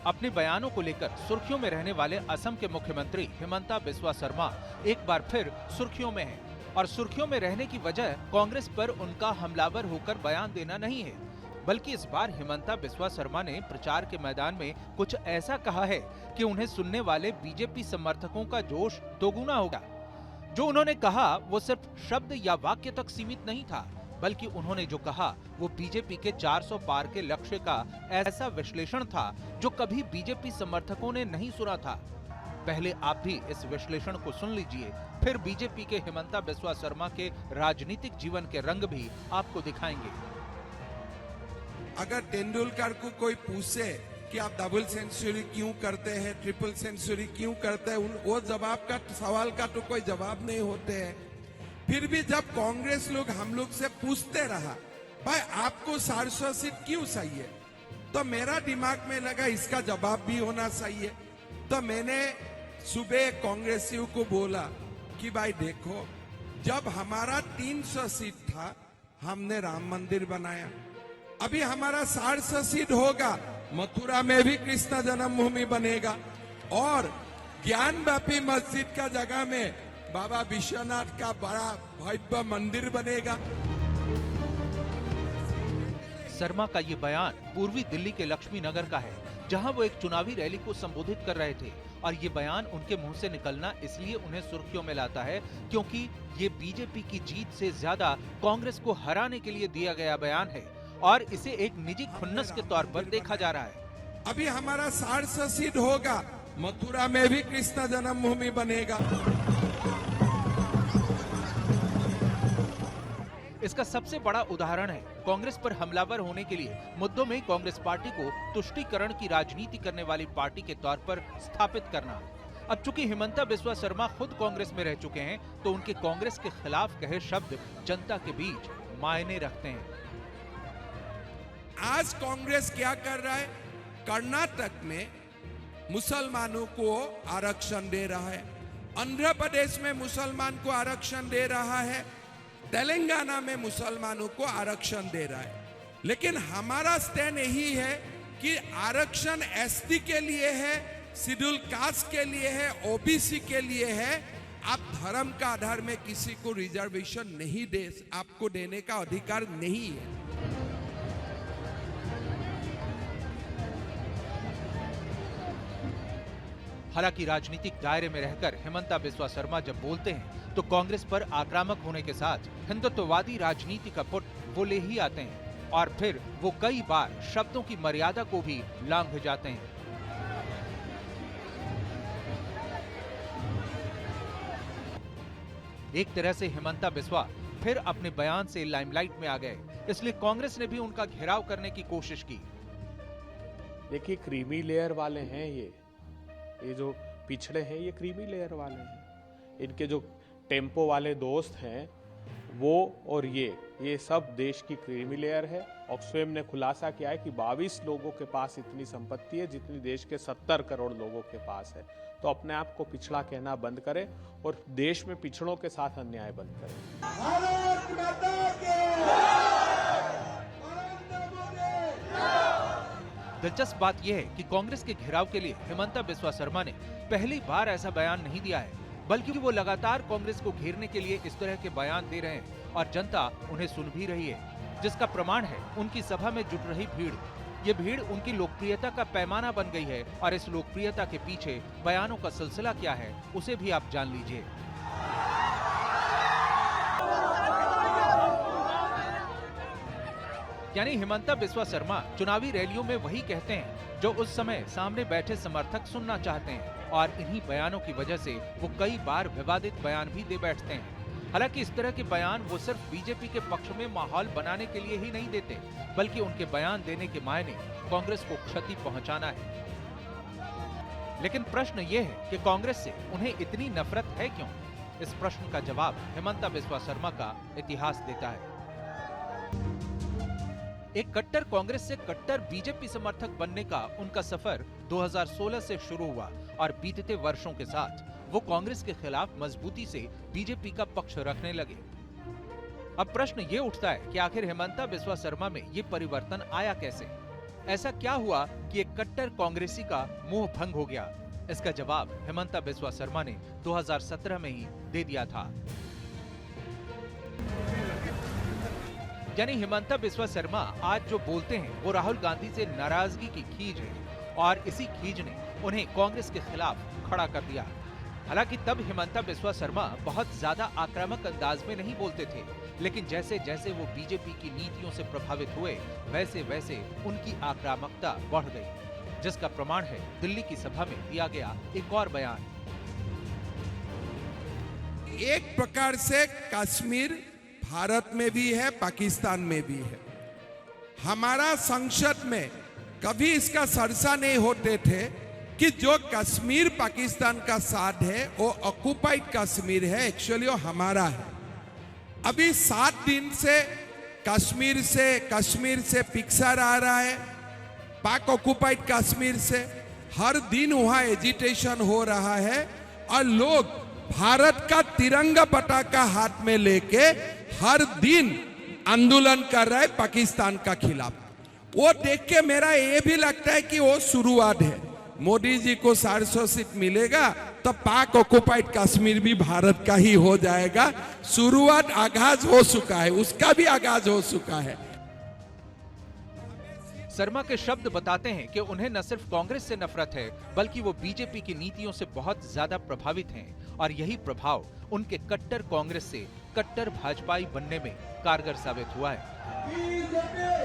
अपने बयानों को लेकर सुर्खियों में रहने वाले असम के मुख्यमंत्री हिमंता बिस्वा शर्मा एक बार फिर सुर्खियों में हैं। और सुर्खियों में रहने की वजह कांग्रेस पर उनका हमलावर होकर बयान देना नहीं है, बल्कि इस बार हिमंता बिस्वा शर्मा ने प्रचार के मैदान में कुछ ऐसा कहा है कि उन्हें सुनने वाले बीजेपी समर्थकों का जोश दोगुना होगा। जो उन्होंने कहा वो सिर्फ शब्द या वाक्य तक सीमित नहीं था, बल्कि उन्होंने जो कहा वो बीजेपी के 400 पार के लक्ष्य का ऐसा विश्लेषण था जो कभी बीजेपी समर्थकों ने नहीं सुना था। पहले आप भी इस विश्लेषण को सुन लीजिए, फिर बीजेपी के हिमंता बिस्वा शर्मा के राजनीतिक जीवन के रंग भी आपको दिखाएंगे। अगर तेंदुलकर को कोई पूछे कि आप डबल सेंचुरी क्यों करते हैं, ट्रिपल सेंचुरी क्यों करते हैं, वो जवाब का सवाल का तो कोई जवाब नहीं होते हैं। फिर भी जब कांग्रेस लोग हम लोग से पूछते रहा भाई आपको 400 सीट क्यों चाहिए, तो मेरा दिमाग में लगा इसका जवाब भी होना चाहिए। तो मैंने सुबह कांग्रेसियों को बोला कि भाई देखो, जब हमारा 300 सीट था हमने राम मंदिर बनाया, अभी हमारा 400 सीट होगा, मथुरा में भी कृष्ण जन्मभूमि बनेगा और ज्ञान व्यापी मस्जिद का जगह में बाबा विश्वनाथ का बड़ा भव्य मंदिर बनेगा। शर्मा का ये बयान पूर्वी दिल्ली के लक्ष्मी नगर का है, जहां वो एक चुनावी रैली को संबोधित कर रहे थे। और ये बयान उनके मुंह से निकलना इसलिए उन्हें सुर्खियों में लाता है क्योंकि ये बीजेपी की जीत से ज्यादा कांग्रेस को हराने के लिए दिया गया बयान है और इसे एक निजी खुन्नस के तौर पर देखा जा रहा है। अभी हमारा 400 सीट होगा, मथुरा में भी कृष्ण जन्मभूमि बनेगा। इसका सबसे बड़ा उदाहरण है कांग्रेस पर हमलावर होने के लिए मुद्दों में कांग्रेस पार्टी को तुष्टीकरण की राजनीति करने वाली पार्टी के तौर पर स्थापित करना। अब चूंकि हिमंता बिस्वा शर्मा खुद कांग्रेस में रह चुके हैं, तो उनके कांग्रेस के खिलाफ कहे शब्द जनता के बीच मायने रखते हैं। आज कांग्रेस क्या कर रहा है, कर्नाटक में मुसलमानों को आरक्षण दे रहा है, आंध्र प्रदेश में मुसलमान को आरक्षण दे रहा है, तेलंगाना में मुसलमानों को आरक्षण दे रहा है। लेकिन हमारा स्टैंड यही है कि आरक्षण एसटी के लिए है, शेड्यूल कास्ट के लिए है, ओबीसी के लिए है। आप धर्म का आधार में किसी को रिजर्वेशन नहीं दे, आपको देने का अधिकार नहीं है। हालांकि राजनीतिक दायरे में रहकर हिमंता बिस्वा शर्मा जब बोलते हैं तो कांग्रेस पर आक्रामक होने के साथ हिंदुत्ववादी राजनीति का पुट वो ले ही आते हैं और फिर वो कई बार शब्दों की मर्यादा को भी लांघ जाते हैं। एक तरह से हिमंता बिस्वा फिर अपने बयान से लाइमलाइट में आ गए, इसलिए कांग्रेस ने भी उनका घेराव करने की कोशिश की। देखिए, क्रीमी लेयर वाले हैं ये जो पिछड़े हैं ये क्रीमी लेयर वाले हैं। इनके जो टेम्पो वाले दोस्त हैं वो और ये सब देश की क्रीमी लेयर है। ऑक्सफैम ने खुलासा किया है कि 22 लोगों के पास इतनी संपत्ति है जितनी देश के 70 करोड़ लोगों के पास है। तो अपने आप को पिछड़ा कहना बंद करें और देश में पिछड़ों के साथ अन्याय बंद करें। दिलचस्प बात यह है कि कांग्रेस के घेराव के लिए हिमंता बिस्वा शर्मा ने पहली बार ऐसा बयान नहीं दिया है, बल्कि वो लगातार कांग्रेस को घेरने के लिए इस तरह के बयान दे रहे हैं और जनता उन्हें सुन भी रही है, जिसका प्रमाण है उनकी सभा में जुट रही भीड़। ये भीड़ उनकी लोकप्रियता का पैमाना बन गई है और इस लोकप्रियता के पीछे बयानों का सिलसिला क्या है उसे भी आप जान लीजिए। यानी हिमंता बिस्वा शर्मा चुनावी रैलियों में वही कहते हैं जो उस समय सामने बैठे समर्थक सुनना चाहते हैं और इन्हीं बयानों की वजह से वो कई बार विवादित बयान भी दे बैठते हैं। हालांकि इस तरह के बयान वो सिर्फ बीजेपी के पक्ष में माहौल बनाने के लिए ही नहीं देते, बल्कि उनके बयान देने के मायने कांग्रेस को क्षति पहुंचाना है। लेकिन प्रश्न ये है कि कांग्रेस से उन्हें इतनी नफरत है क्यों? इस प्रश्न का जवाब हिमंता बिस्वा शर्मा का इतिहास देता है। एक कट्टर कांग्रेस से कट्टर बीजेपी समर्थक बनने का उनका सफर 2016 से शुरू हुआ और बीतते वर्षों के साथ वो कांग्रेस के खिलाफ मजबूती से बीजेपी का पक्ष रखने लगे। अब प्रश्न ये उठता है कि आखिर हिमंता बिस्वा शर्मा में ये परिवर्तन आया कैसे? ऐसा क्या हुआ कि एक कट्टर कांग्रेसी का मुंह भंग हो गया? इसका जवाब हिमंता बिस्वा शर्मा ने 2017 में ही दे दिया था। यानी हिमंता बिस्वा शर्मा आज जो बोलते हैं वो राहुल गांधी से नाराजगी की खींच है और इसी खींच ने उन्हें कांग्रेस के खिलाफ खड़ा कर दिया। हालांकि तब हिमंता बिस्वा शर्मा बहुत ज्यादा आक्रामक अंदाज में नहीं बोलते थे, लेकिन जैसे जैसे वो बीजेपी की नीतियों से प्रभावित हुए वैसे वैसे उनकी आक्रामकता बढ़ गई, जिसका प्रमाण है दिल्ली की सभा में दिया गया एक और बयान। एक प्रकार से कश्मीर भारत में भी है, पाकिस्तान में भी है। हमारा संसद में कभी इसका चर्चा नहीं होते थे कि जो कश्मीर पाकिस्तान का साथ है वो ऑक्युपाइड कश्मीर है, एक्चुअली वो हमारा है। अभी 7 दिन से कश्मीर से पिक्चर आ रहा है, पाक ऑक्युपाइड कश्मीर से हर दिन वहां एजिटेशन हो रहा है और लोग भारत का तिरंगा पताका हाथ में लेके हर दिन आंदोलन कर रहे हैं पाकिस्तान का खिलाफ। वो देख के मेरा ये भी लगता है कि वो शुरुआत है। मोदी जी को 400 सीट मिलेगा तो पाक ऑक्युपाइड कश्मीर भी भारत का ही हो जाएगा। शुरुआत आगाज हो चुका है, उसका भी आगाज हो चुका है। शर्मा के शब्द बताते हैं कि उन्हें न सिर्फ कांग्रेस से नफरत है बल्कि वो बीजेपी की नीतियों से बहुत ज्यादा प्रभावित हैं और यही प्रभाव उनके कट्टर कांग्रेस से कट्टर भाजपाई बनने में कारगर साबित हुआ है।